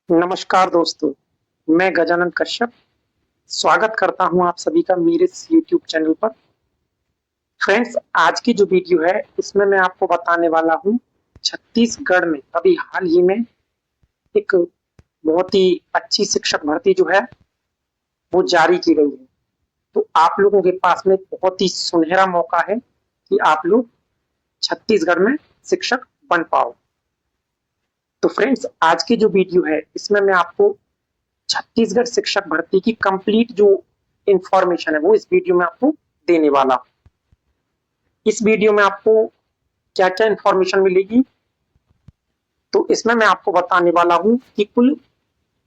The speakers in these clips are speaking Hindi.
नमस्कार दोस्तों, मैं गजानन कश्यप स्वागत करता हूं आप सभी का मेरे इस यूट्यूब चैनल पर। फ्रेंड्स, आज की जो वीडियो है इसमें मैं आपको बताने वाला हूं छत्तीसगढ़ में अभी हाल ही में एक बहुत ही अच्छी शिक्षक भर्ती जो है वो जारी की गई है। तो आप लोगों के पास में बहुत ही सुनहरा मौका है कि आप लोग छत्तीसगढ़ में शिक्षक बन पाओ। तो फ्रेंड्स, आज की जो वीडियो है इसमें मैं आपको छत्तीसगढ़ शिक्षक भर्ती की कंप्लीट जो इंफॉर्मेशन है वो इस वीडियो में आपको देने वाला हूं। इस वीडियो में आपको क्या क्या इंफॉर्मेशन मिलेगी, तो इसमें मैं आपको बताने वाला हूं कि कुल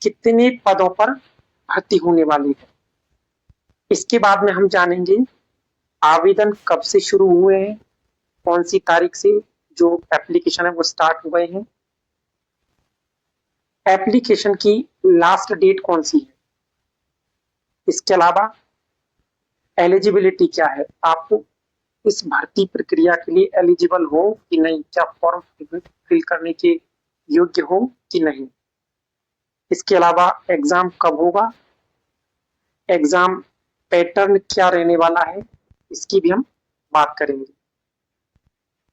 कितने पदों पर भर्ती होने वाली है। इसके बाद में हम जानेंगे आवेदन कब से शुरू हुए हैं, कौन सी तारीख से जो एप्लीकेशन है वो स्टार्ट हो गए हैं, एप्लीकेशन की लास्ट डेट कौन सी है, इसके अलावा एलिजिबिलिटी क्या है, आपको इस भर्ती प्रक्रिया के लिए एलिजिबल हो कि नहीं, क्या फॉर्म फिल करने के योग्य हो कि नहीं। इसके अलावा एग्जाम कब होगा, एग्जाम पैटर्न क्या रहने वाला है, इसकी भी हम बात करेंगे।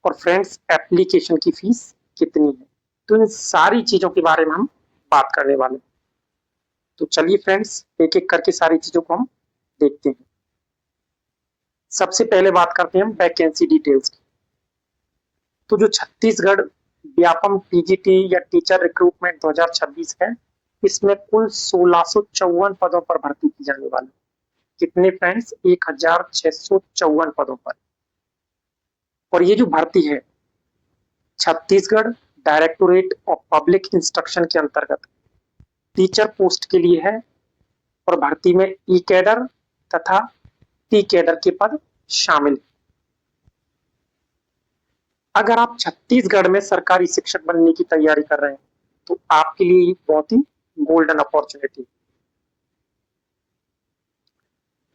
और फ्रेंड्स, एप्लीकेशन की फीस कितनी है, तो इन सारी चीजों के बारे में हम बात करने वाले हैं। तो चलिए फ्रेंड्स, एक एक करके सारी चीजों को हम देखते हैं। सबसे पहले बात करते हैं हम वैकेंसी डिटेल्स की। तो जो छत्तीसगढ़ व्यापम टीजीटी या टीचर रिक्रूटमेंट 2026 है, इसमें कुल 1654 पदों पर भर्ती की जाने वाली। कितने फ्रेंड्स? 1654 पदों पर। और ये जो भर्ती है Chhattisgarh directorate of public instruction के अंतर्गत टीचर पोस्ट के लिए है। और भर्ती में ई कैडर तथा टी कैडर के पद शामिल। अगर आप छत्तीसगढ़ में सरकारी शिक्षक बनने की तैयारी कर रहे हैं तो आपके लिए ये बहुत ही गोल्डन अपॉर्चुनिटी।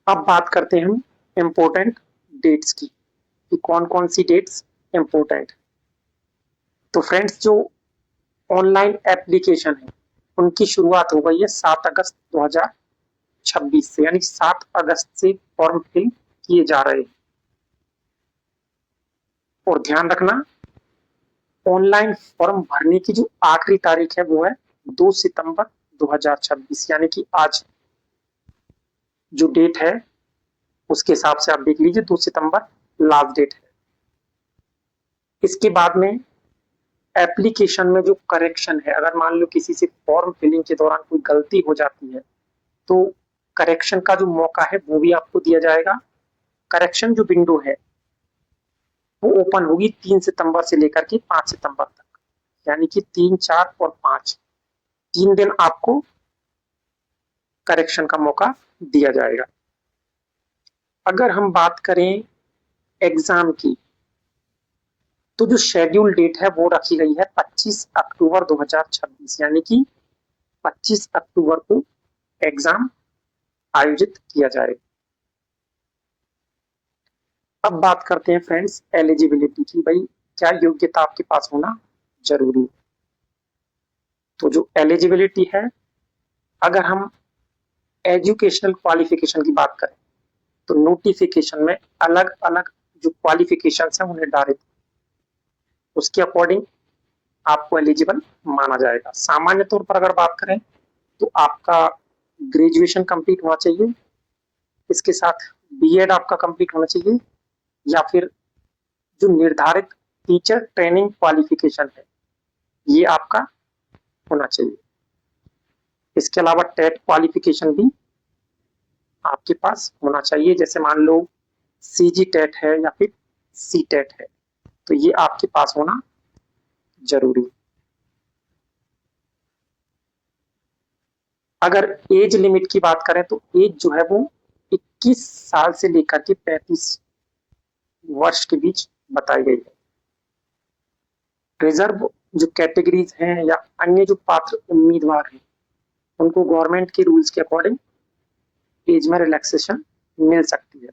अब बात करते हैं हम इम्पोर्टेंट डेट्स की कि कौन कौन सी डेट्स इम्पोर्टेंट। तो फ्रेंड्स, जो ऑनलाइन एप्लीकेशन है उनकी शुरुआत हो गई है 7 अगस्त 2026 से, यानी 7 अगस्त से फॉर्म फिल किए जा रहे हैं। और ध्यान रखना, ऑनलाइन फॉर्म भरने की जो आखिरी तारीख है वो है 2 सितंबर 2026, यानी कि आज जो डेट है उसके हिसाब से आप देख लीजिए 2 सितंबर लास्ट डेट है। इसके बाद में एप्लीकेशन में जो करेक्शन है, अगर मान लो किसी से फॉर्म फिलिंग के दौरान कोई गलती हो जाती है तो करेक्शन का जो मौका है वो भी आपको दिया जाएगा। करेक्शन जो विंडो है वो ओपन होगी 3 सितंबर से लेकर के 5 सितंबर तक, यानी कि 3, 4 और 5, 3 दिन आपको करेक्शन का मौका दिया जाएगा। अगर हम बात करें एग्जाम की, तो जो शेड्यूल डेट है वो रखी गई है 25 अक्टूबर 2026, यानी कि 25 अक्टूबर को एग्जाम आयोजित किया जाएगा। अब बात करते हैं फ्रेंड्स एलिजिबिलिटी की, भाई क्या योग्यता आपके पास होना जरूरी है। तो जो एलिजिबिलिटी है, अगर हम एजुकेशनल क्वालिफिकेशन की बात करें तो नोटिफिकेशन में अलग अलग जो क्वालिफिकेशन है उन्हें निर्धारित, उसके अकॉर्डिंग आपको एलिजिबल माना जाएगा। सामान्य तौर पर अगर बात करें तो आपका ग्रेजुएशन कंप्लीट होना चाहिए, इसके साथ बीएड आपका कंप्लीट होना चाहिए, या फिर जो निर्धारित टीचर ट्रेनिंग क्वालिफिकेशन है ये आपका होना चाहिए। इसके अलावा टेट क्वालिफिकेशन भी आपके पास होना चाहिए, जैसे मान लो सीजी टेट है या फिर सी टेट है, तो ये आपके पास होना जरूरी। अगर एज लिमिट की बात करें तो एज जो है वो 21 साल से लेकर के 35 वर्ष के बीच बताई गई है। रिजर्व जो कैटेगरीज हैं या अन्य जो पात्र उम्मीदवार हैं उनको गवर्नमेंट के रूल्स के अकॉर्डिंग एज में रिलैक्सेशन मिल सकती है।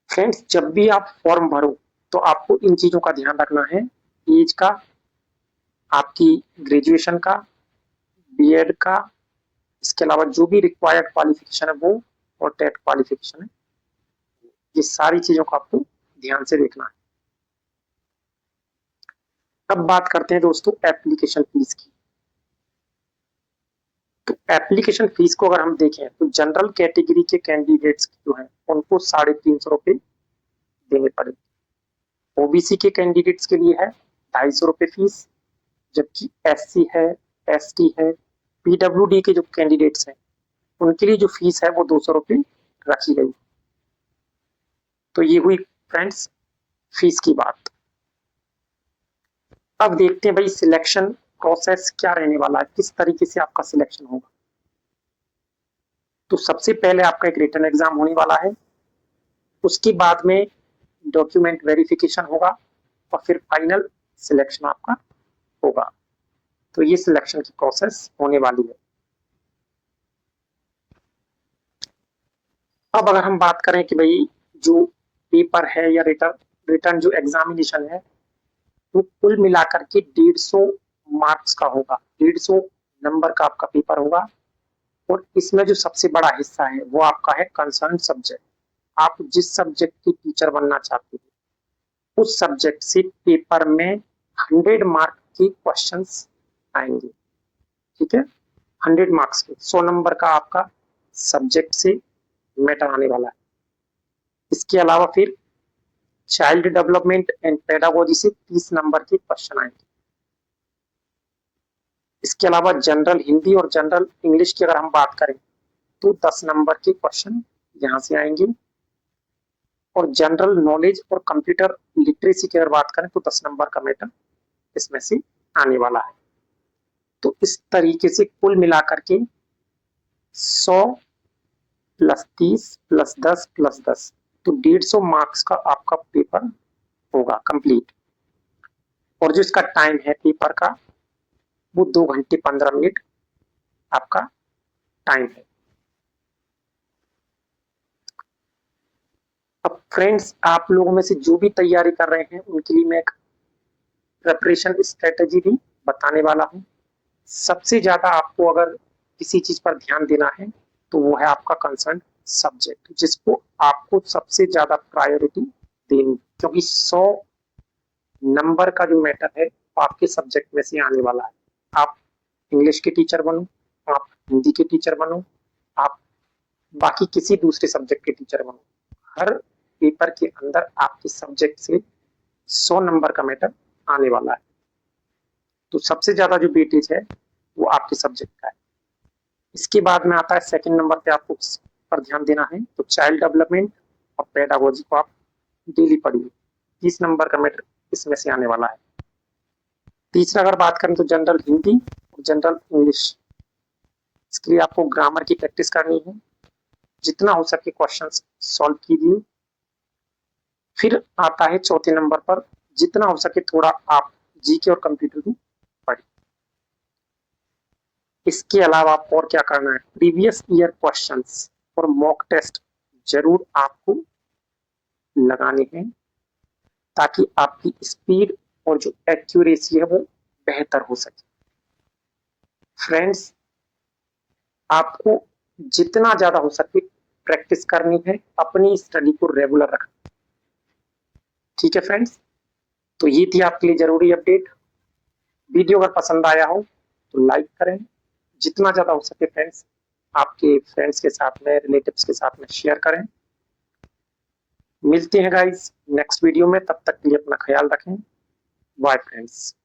फ्रेंड्स, जब भी आप फॉर्म भरो तो आपको इन चीजों का ध्यान रखना है। एज का आपकी ग्रेजुएशन का, बीएड का, इसके अलावा जो भी रिक्वायर्ड क्वालिफिकेशन है वो, और टेट क्वालिफिकेशन है, ये सारी चीजों को आपको ध्यान से देखना है। अब बात करते हैं दोस्तों एप्लीकेशन फीस की। तो एप्लीकेशन फीस को अगर हम देखें तो जनरल कैटेगरी के कैंडिडेट्स जो है उनको 350 रुपए देने पड़ेंगे। ओबीसी के कैंडिडेट्स के लिए है 250 रुपए फीस, जबकि एससी है, एसटी है, पीडब्ल्यूडी के जो कैंडिडेट्स हैं उनके लिए जो फीस है वो 200 रुपए रखी गई। तो ये हुई फ्रेंड्स फीस की बात। अब देखते हैं भाई सिलेक्शन प्रोसेस क्या रहने वाला है, किस तरीके से आपका सिलेक्शन होगा। तो सबसे पहले आपका एक रिटन एग्जाम होने वाला है, उसके बाद में डॉक्यूमेंट वेरिफिकेशन होगा और फिर फाइनल सिलेक्शन आपका होगा। तो ये सिलेक्शन की प्रोसेस होने वाली है। अब अगर हम बात करें कि भाई जो पेपर है या रिटर्न जो एग्जामिनेशन है वो कुल मिलाकर के 150 मार्क्स का होगा, 150 नंबर का आपका पेपर होगा। और इसमें जो सबसे बड़ा हिस्सा है वो आपका है कंसर्न सब्जेक्ट। आप जिस सब्जेक्ट की टीचर बनना चाहते हैं उस सब्जेक्ट से पेपर में 100 मार्क के क्वेश्चंस आएंगे। ठीक है, 100 मार्क्स के 100 नंबर का आपका सब्जेक्ट से मैटर आने वाला है। इसके अलावा फिर चाइल्ड डेवलपमेंट एंड पेडागोजी से 30 नंबर के क्वेश्चन आएंगे। इसके अलावा जनरल हिंदी और जनरल इंग्लिश की अगर हम बात करें तो 10 नंबर के क्वेश्चन यहां से आएंगे। और जनरल नॉलेज और कंप्यूटर लिटरेसी की अगर बात करें तो 10 नंबर का मैटर इसमें से आने वाला है। तो इस तरीके से कुल मिलाकर के 100 प्लस 30 प्लस 10 प्लस 10 तो 150 मार्क्स का आपका पेपर होगा कंप्लीट। और जो इसका टाइम है पेपर का वो 2 घंटे 15 मिनट आपका टाइम है। अब फ्रेंड्स आप लोगों में से जो भी तैयारी कर रहे हैं उनके लिए मैं एक प्रिपरेशन स्ट्रेटेजी भी बताने वाला हूं। सबसे ज्यादा आपको अगर किसी चीज पर ध्यान देना है तो वो है आपका कंसर्न सब्जेक्ट, जिसको आपको सबसे ज्यादा प्रायोरिटी देनी, क्योंकि 100 नंबर का जो मैटर है वो आपके सब्जेक्ट में से आने वाला है। आप इंग्लिश के टीचर बनो, आप हिंदी के टीचर बनो, आप बाकी किसी दूसरे सब्जेक्ट के टीचर बनो, हर पेपर के अंदर आपके सब्जेक्ट से 100 नंबर का मैटर आने वाला है। तो सबसे ज्यादा जो वेटेज है वो आपके सब्जेक्ट का है। इसके बाद में आता है सेकंड नंबर पे आपको पर ध्यान देना है, तो चाइल्ड डेवलपमेंट और पेडागोजी को आप डेली पढ़िए, 30 नंबर का मैटर इसमें से आने वाला है। तीसरा अगर बात करें तो जनरल हिंदी और जनरल इंग्लिश, इसके लिए आपको ग्रामर की प्रैक्टिस करनी है, जितना हो सके क्वेश्चंस सॉल्व कीजिए। फिर आता है चौथे नंबर पर जितना हो सके थोड़ा आप जीके और कंप्यूटर भी पढ़िए। इसके अलावा आप और क्या करना है, प्रीवियस ईयर क्वेश्चंस और मॉक टेस्ट जरूर आपको लगाने हैं ताकि आपकी स्पीड और जो एक्यूरेसी है वो बेहतर हो सके। फ्रेंड्स आपको जितना ज्यादा हो सके प्रैक्टिस करनी है, अपनी स्टडी को रेगुलर रखना। ठीक है फ्रेंड्स, तो ये थी आपके लिए जरूरी अपडेट। वीडियो अगर पसंद आया हो तो लाइक करें, जितना ज्यादा हो सके फ्रेंड्स आपके फ्रेंड्स के साथ में, रिलेटिव्स के साथ में शेयर करें। मिलते हैं गाइस नेक्स्ट वीडियो में, तब तक के लिए अपना ख्याल रखें। Bye friends.